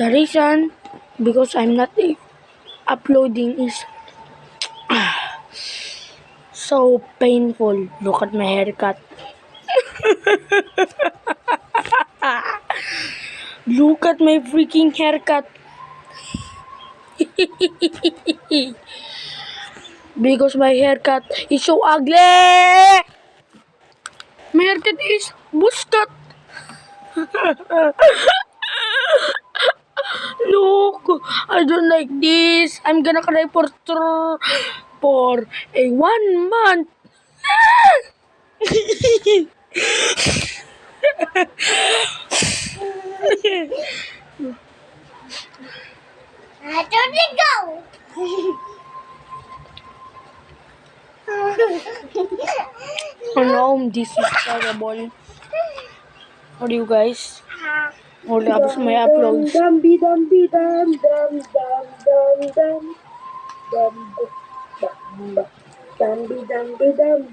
The reason because I'm not uploading is so painful. Look at my haircut. Look at my freaking haircut. Because my haircut is so ugly. My haircut is busted. Look, I don't like this. I'm gonna cry for a 1 month. I don't go. Oh no, this is terrible. For you guys. Or tapos may uploads. Dumby dumby dum dum dum dum dum dum dum dumby dumby dum dum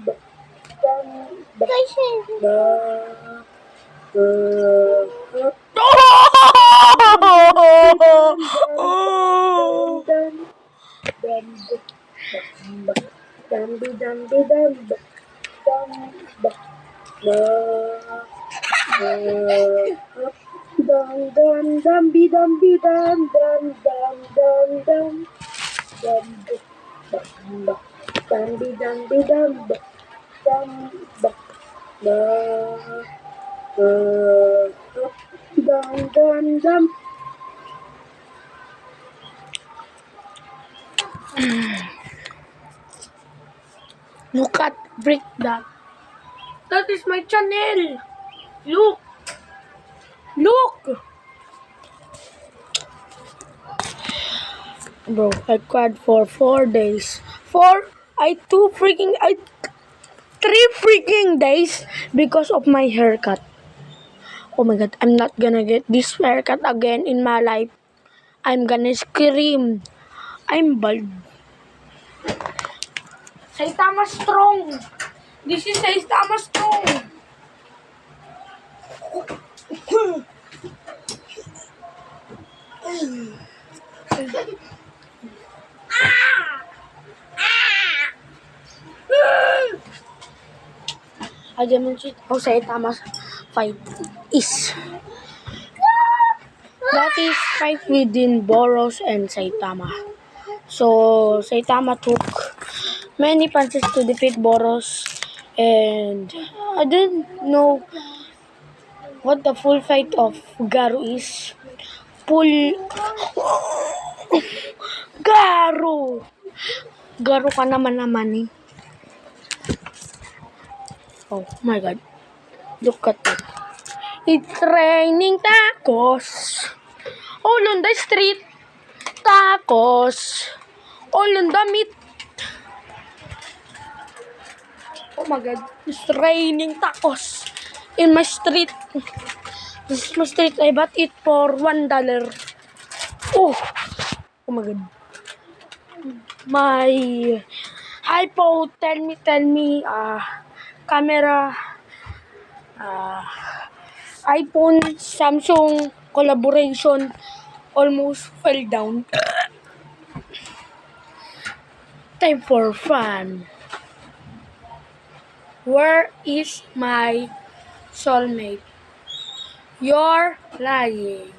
dumby dumby dum dum dum dumby dumby dum dum dum dum dum dumby dumby dum dum dum dum dum. Look at break that. That is my channel. Look. Look. Bro, I cried for 4 days. 3 freaking days because of my haircut. Oh my god, I'm not gonna get this haircut again in my life. I'm gonna scream. I'm bald. Saitama strong. This is Saitama strong. I demonstrate how Saitama's fight is. That is fight within Boros and Saitama. So Saitama took many punches to defeat Boros, and I didn't know what the full fight of Garu is. Garu ka naman eh. Oh my god. Look at it. It's raining tacos. All on the street. Tacos. All on the meat. Oh my god. It's raining tacos in my street. This is my street. I bought it for $1. Oh my god. My hypo tell me camera iPhone Samsung collaboration almost fell down. Time for fun. Where is my soulmate? You're lying.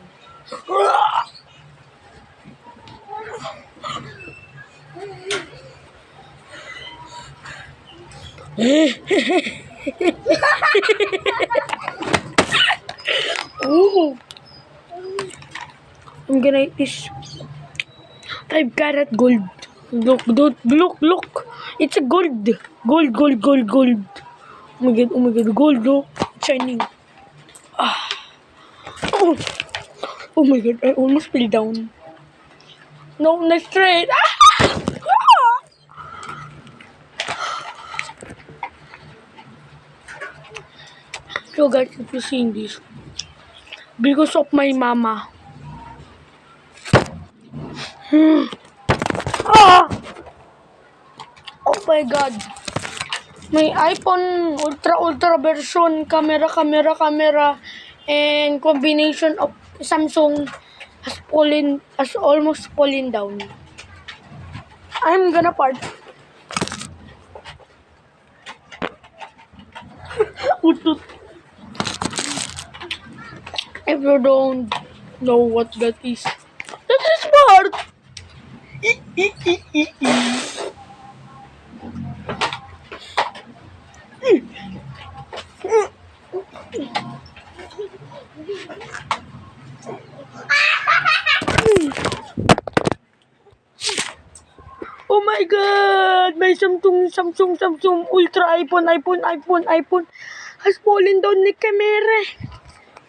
Ooh. I'm gonna eat this 5-carat gold. Look. It's a gold. Gold. Oh my god, gold, look. Shining. Oh my god, I almost fell down. No, not straight. So guys, if you seen this, because of my mama. Oh my god. My iPhone ultra version camera and combination of Samsung has almost falling down. I'm gonna part. Utut. If you don't know what that is part. Oh my God! May Samsung Ultra iPhone has fallen down ni camera.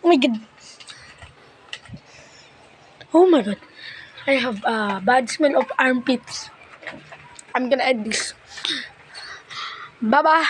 Oh my God! Oh my God! I have a bad smell of armpits. I'm gonna end this. Bye bye.